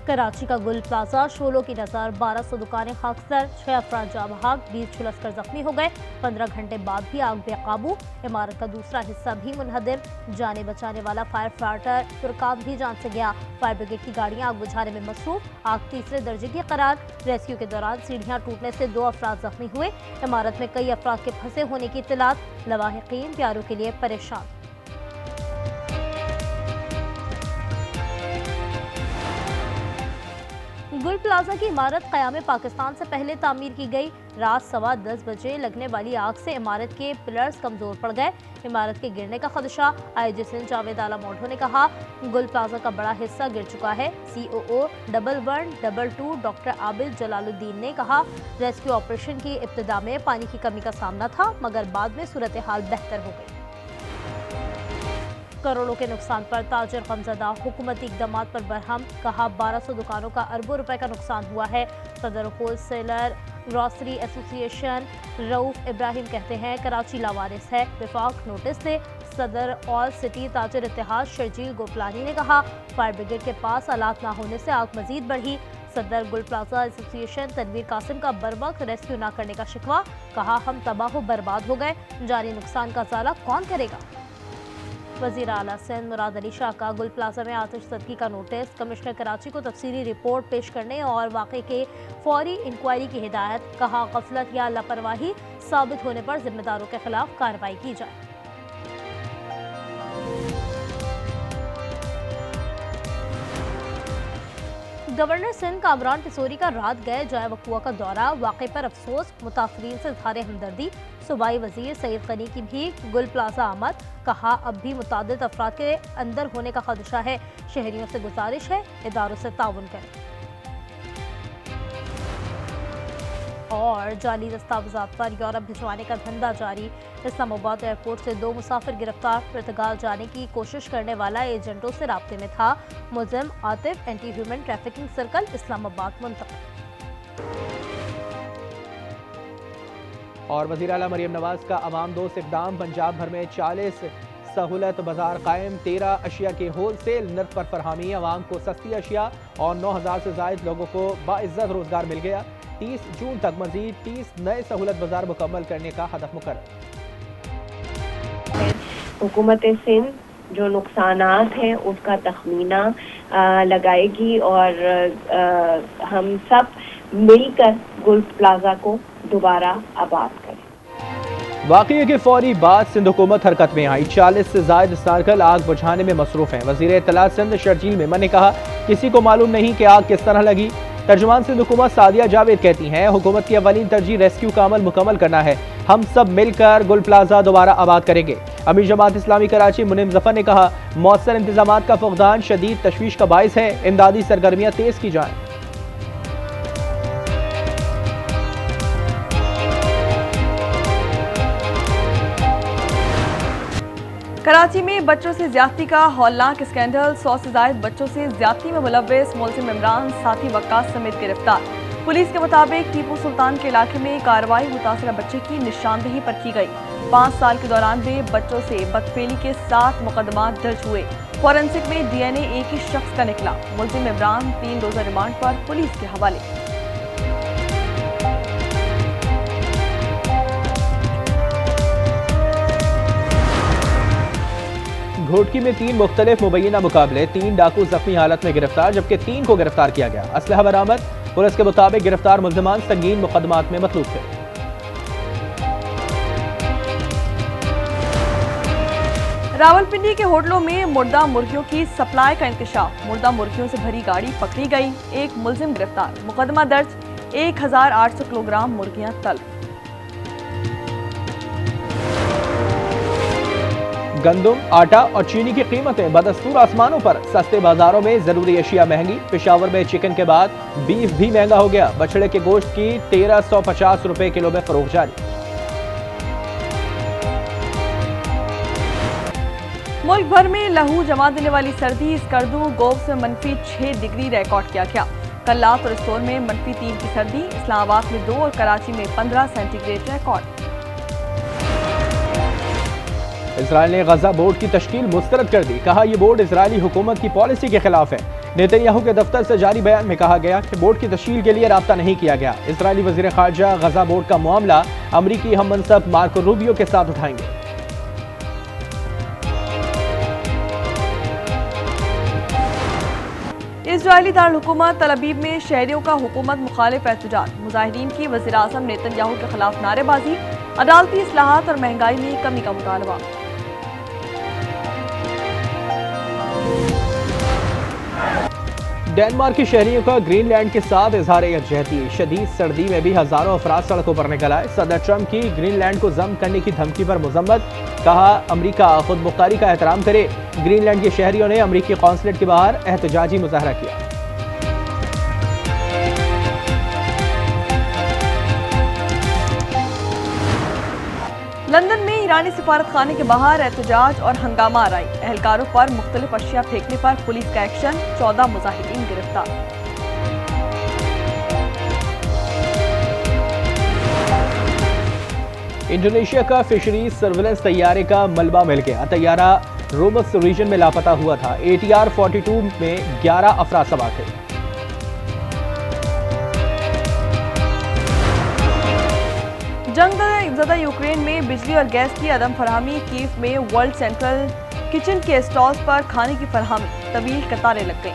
कराची का गुल प्लाजा शोलों की नजर, 1200 दुकानें खाकसर, 6 अफराद जाँ बहक, 20 झुलसकर जख्मी हो गए। 15 घंटे बाद भी आग बेकाबू। इमारत का दूसरा हिस्सा भी मुनहदम। जाने बचाने वाला फायर फाइटर फुरकान भी जान से गया। फायर ब्रिगेड की गाड़ियां आग बुझाने में मसरूफ। आग तीसरे दर्जे की करार। रेस्क्यू के दौरान सीढ़ियां टूटने से 2 अफराद जख्मी हुए। इमारत में कई अफराद के फंसे होने की इत्तलात। लवाहिकीन प्यारों के लिए परेशान। गुल प्लाजा की इमारत क़याम पाकिस्तान से पहले तामीर की गई। रात 10:15 बजे लगने वाली आग से इमारत के पिलर्स कमजोर पड़ गए। इमारत के गिरने का खदशा। आईजी सिंध जावेद आला मोटो ने कहा, गुल प्लाजा का बड़ा हिस्सा गिर चुका है। COO 1122 डॉक्टर आबिद जलालुद्दीन ने कहा, रेस्क्यू ऑपरेशन की इब्तिदा में पानी की कमी का सामना था, मगर बाद में सूरत हाल बेहतर हो गई। करोड़ों के नुकसान पर ताजिर गमज़दा, हुकूमती इक़दाम पर बरहम। कहा, 1200 दुकानों का अरबों रुपए का नुकसान हुआ है। सदर wholesaler grocery association Rauf Ibrahim कहते हैं, कराची लावारिस है, विफाक नोटिस दे। सदर ऑल सिटी ताजिर इत्तेहाद शर्जील गोपलानी ने कहा, फायर ब्रिगेड के पास आलात ना होने से आग मजीद बढ़ी। सदर गुल प्लाजा एसोसिएशन तनवीर कासिम का बरवक्त रेस्क्यू ना करने का शिकवा। कहा, हम तबाह बर्बाद हो गए, जानी नुकसान का ज़ाला कौन करेगा। वज़ीर आला सिंध मुराद अली शाह का गुल प्लाजा में आतिशज़दगी का नोटिस। कमिश्नर कराची को तफसीली रिपोर्ट पेश करने और वाक़े के फौरी इंक्वायरी की हिदायत। कहा, गफलत या लापरवाही साबित होने पर जिम्मेदारों के खिलाफ कार्रवाई की जाए। गवर्नर सिंध कामरान पिसोरी का रात गए जाए वकुआ का दौरा। वाक़े पर अफसोस, मुतासरीन से इज़हार हमदर्दी। सूबाई वज़ीर सईद गनी की भी गुल प्लाजा आमद। कहा, अब भी मुतादिद अफराद के अंदर होने का खदशा है। शहरियों से गुजारिश है, इदारों से ताउन करें। और जाली दस्तावेज़ात पर यूरोप भिजवाने का धंधा जारी। इस्लामाबाद एयरपोर्ट से 2 मुसाफिर गिरफ्तार। पुर्तगाल जाने की कोशिश करने वाला एजेंटों से राब्ते में था। मुलजिम Atif anti human trafficking circle Islamabad मुंतकिल। और वज़ीर आला मरियम नवाज का अवाम दोस्त इक़दाम। पंजाब भर में 40 सहूलत बाजार कायम। 13 अशिया के होल सेल नर्ख पर फरहमी। अवाम को सस्ती अशिया और 9000 से ज़ायद लोगों को बाइज़्ज़त रोजगार मिल गया। 30 जून तक मजीद 30 नए सहूलत बाजार मुकम्मल करने का हदफ मुकर्रर। हुकूमत सिंध जो नुकसानात हैं उसका तखमीना लगाएगी और हम सब मिलकर गुल प्लाजा को दोबारा आबाद करें। वाक़ये के फौरी बाद सिंध हुकूमत हरकत में आई। 40 से ज़ायद स्नार्कल आग बुझाने में मसरूफ हैं। वज़ीर इत्तलात सिंध शर्जील मेमन ने कहा, किसी को मालूम नहीं कि आग किस तरह लगी। तर्जुमान सिंध हुकूमत सादिया जावेद कहती हैं, हुकूमत की अवलीन तरजीह रेस्क्यू का अमल मुकम्मल करना है। हम सब मिलकर गुल प्लाजा दोबारा आबाद करेंगे। अमीर जमात इस्लामी कराची मुनीम जफर ने कहा, मौसर इंतजामात का फुकदान शदीद तशवीश का बाइस है। इमदादी सरगर्मियाँ तेज की जाएं। कराची में बच्चों से ज्यादती का हौलनाक स्कैंडल। 100 से ज्यादा बच्चों से ज्यादती में मुलव्वस मुलजिम इमरान साथी वक्कास समेत गिरफ्तार। पुलिस के मुताबिक टीपू सुल्तान के इलाके में कार्रवाई मुतासरा बच्चे की निशानदेही पर की गई। 5 साल के दौरान भी बच्चों से बदफेली के 7 मुकदमात दर्ज हुए। फॉरेंसिक में DNA एक ही शख्स का निकला। मुलजिम इमरान 3 रोजा रिमांड पर पुलिस के हवाले। घोटकी में 3 मुख्तलिफ मुबैना मुकाबले। 3 डाकू जख्मी हालत में गिरफ्तार, जबकि 3 को गिरफ्तार किया गया। असलहा बरामद। पुलिस के मुताबिक गिरफ्तार मुल्जिमान संगीन मुकदमात में मतलूब थे। रावलपिंडी के होटलों में मुर्दा मुर्गियों की सप्लाई का इंकशाफ। मुर्दा मुर्गियों से भरी गाड़ी पकड़ी गई। एक मुल्जिम गिरफ्तार। मुकदमा दर्ज। 1800 किलोग्राम मुर्गियां तलब। गंदम, आटा और चीनी की कीमतें बदस्तूर आसमानों पर। सस्ते बाजारों में जरूरी अशिया महंगी। पेशावर में चिकन के बाद बीफ भी महंगा हो गया। बछड़े के गोश्त की 1350 रुपए किलो में फरोख्त जारी। मुल्क भर में लहू जमा देने वाली सर्दी। स्कर्दू गोव्स में -6 डिग्री रिकॉर्ड किया गया। कल्लात और स्टोर में -3 की सर्दी। इस्लामाबाद में 2 और कराची में 15 सेंटीग्रेड रिकॉर्ड। इजराइल ने गजा बोर्ड की तश्कील मुस्तरद कर दी। कहा, यह बोर्ड इजरायली हुकूमत की पॉलिसी के खिलाफ है। नेतन्याहू के दफ्तर से जारी बयान में कहा गया कि बोर्ड की तश्कील के लिए राब्ता नहीं किया गया। इजरायली वजीर खारजा गजा बोर्ड का मामला अमरीकी हम मनसब मार्को रूबियो के साथ उठाएंगे। इजरायली दारुल-हुकूमत तल अबीब में शहरियों का हुकूमत मुखालिफ एहतजाज, मुजाहिरीन की वज़ीर आज़म नेतन्याहू के खिलाफ नारेबाजी, अदालती इस्लाहात और महंगाई में कमी का मुतालबा। डेनमार्क के शहरियों का ग्रीनलैंड के साथ इजहार यकजहती, शदीद सर्दी में भी हजारों अफराद सड़कों पर निकल आए। सदर ट्रंप की ग्रीनलैंड को जब्त करने की धमकी पर मुजम्मत, कहा अमरीका खुद मुख्तारी का एहतराम करे। ग्रीनलैंड के शहरियों ने अमरीकी कौंसलेट के बाहर एहतजाजी मुजाहरा किया। लंदन में ईरानी सिफारत खाने के बाहर एहतजाज और हंगामा आराई, एहलकारों पर मुख्तलिफ अशिया फेंकने पर पुलिस का एक्शन, 14 मुजाहिदीन गिरफ्तार। इंडोनेशिया का फिशरीज सर्विलेंस तैयारे का मलबा मिल गया। तैयारा रोमस रीजन में लापता हुआ था। ATR 42 में 11 अफराद सवार थे। जंग-ज़दा यूक्रेन में बिजली और गैस की अदम फरहमी, कीव में वर्ल्ड सेंट्रल किचन के स्टॉल्स पर खाने की फरहमी, तवील कतारें लग गईं।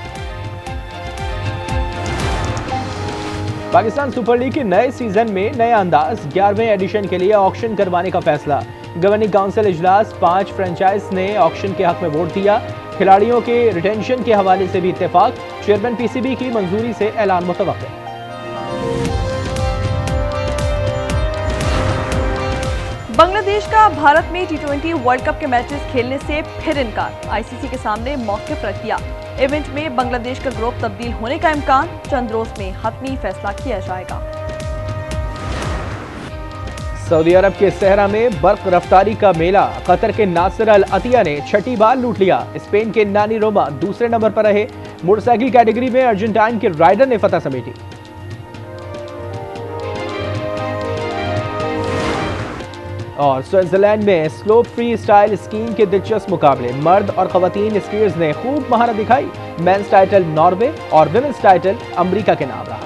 पाकिस्तान सुपर लीग के नए सीजन में नया अंदाज, 11वें एडिशन के लिए ऑक्शन करवाने का फैसला। गवर्निंग काउंसिल इजलास, 5 फ्रेंचाइज ने ऑक्शन के हक में वोट दिया। खिलाड़ियों के रिटेंशन के हवाले से भी इत्तेफाक, चेयरमैन PCB की मंजूरी से ऐलान मुतवक्किल। बांग्लादेश का भारत में T20 वर्ल्ड कप के मैचेस खेलने से फिर इनकार, ICC के सामने मौक़िफ़ रख दिया। इवेंट में बांग्लादेश का ग्रुप तब्दील होने का इम्कान, चंद रोज में हतमी फैसला किया जाएगा। सऊदी अरब के सहरा में बर्क रफ्तारी का मेला, कतर के नासिर अल अतिया ने 6ठी बार लूट लिया। स्पेन के नानी रोमा दूसरे नंबर पर रहे। मोटरसाइकिल कैटेगरी में अर्जेंटाइन के राइडर ने फतह समेटी। और स्विट्जरलैंड में स्लोप फ्री स्टाइल स्कीइंग के दिलचस्प मुकाबले, मर्द और खवातीन स्कीयर्स ने खूब महारत दिखाई। मेंस टाइटल नॉर्वे और विमेंस टाइटल अमेरिका के नाम रहा।